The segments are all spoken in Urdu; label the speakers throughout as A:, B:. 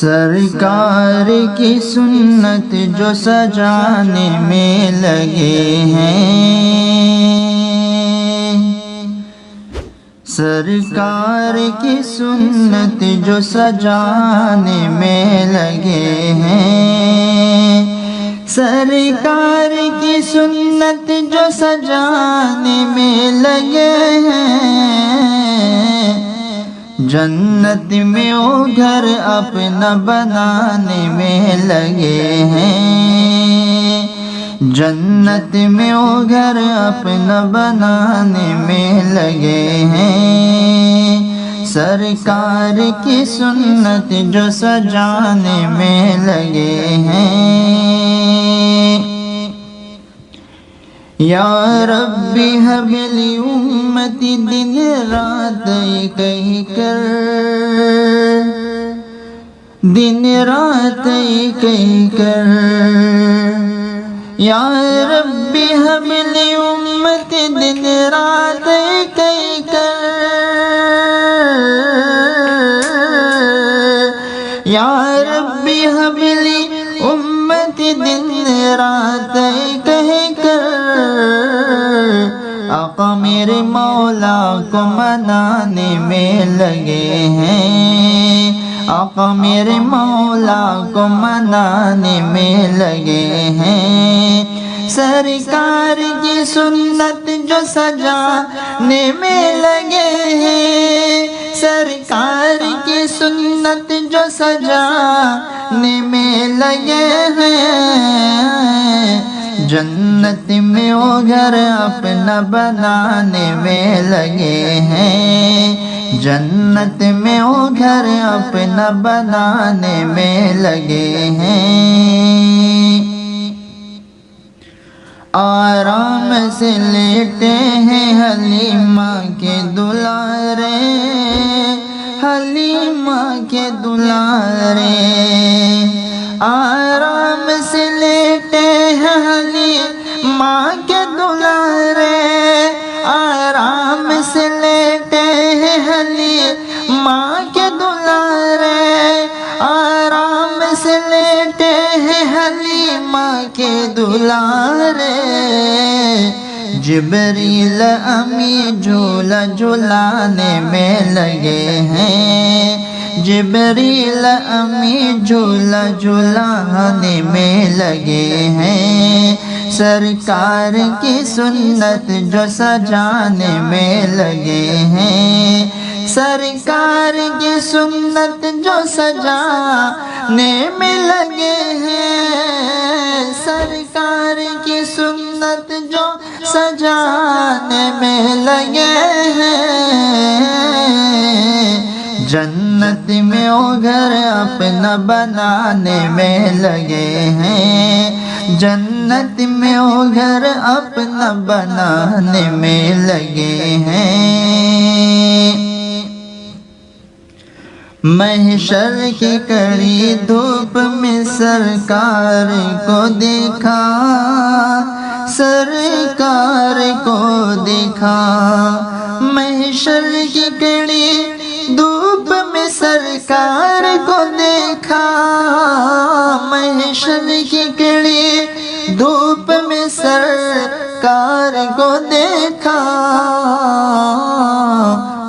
A: سرکار کی سنت جو سجانے میں لگے ہیں، سرکار کی سنت جو سجانے میں لگے ہیں، سرکار کی سنت جو سجانے میں لگے ہیں، جنت میں وہ گھر اپنا بنانے میں لگے ہیں، جنت میں وہ گھر اپنا بنانے میں لگے ہیں، سرکار کی سنت جو سجانے میں لگے ہیں۔ یا ربی حب لی امتی دن رات کہہ کر، دن رات کہہ کر، یا ربی حب لی امتی دن رات کہہ کر، یا ربی حب لی امتی دن رات کہہ کر، آقا میرے مولا کو منانے میں لگے ہیں، آقا میرے مولا کو منانے میں لگے ہیں، سرکار کی سنت جو سجانے میں لگے ہیں، سرکار کی سنت جو سجانے میں لگے ہیں، جنت میں وہ گھر اپنا بنانے میں لگے ہیں، جنت میں وہ گھر اپنا بنانے میں لگے ہیں، آرام سے لیٹے ہیں حلیمہ کے دلارے، حلیمہ کے دلارے، آرام سے لیٹے ہیں حلیمہ کے دلارے، آرام سے لیٹے ہیں حلیمہ کے دلارے، آرام سے لیٹے ہیں حلیمہ کے دلارے، جبریل امی جھولا جھولانے میں لگے ہیں، جبریل امی جھولا جھولانے میں لگے ہیں، سرکار کی سنت جو سجانے میں لگے ہیں، سرکار کی سنت جو سجانے میں لگے ہیں، سرکار کی سنت جو سجانے میں لگے ہیں، جنت میں وہ گھر اپنا بنانے میں لگے ہیں، جنت میں وہ گھر اپنا بنانے میں لگے ہیں، محشر کی کڑی دھوپ میں سرکار کو دیکھا، سرکار کو دیکھا، محشر کی کڑی دھوپ میں سرکار کو دیکھا، محشر کی کڑی دھوپ میں سرکار کو دیکھا،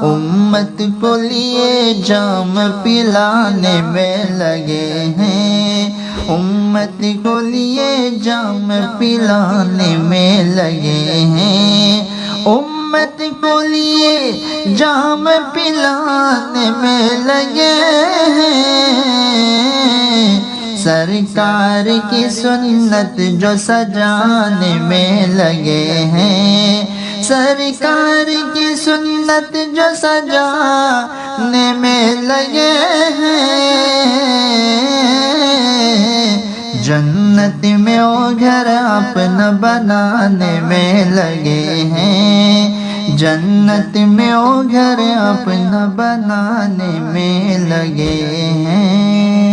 A: امت کو لیے جام پلانے میں لگے ہیں، امت کو لیے جام پلانے میں لگے ہیں، امت کو لیے جام پلانے میں لگے ہیں، سرکار کی سنت جو سجانے میں لگے ہیں، سرکار کی سنت جو سجانے میں لگے ہیں، جنت میں وہ گھر اپنا بنانے میں لگے ہیں، جنت میں وہ گھر اپنا بنانے میں لگے ہیں۔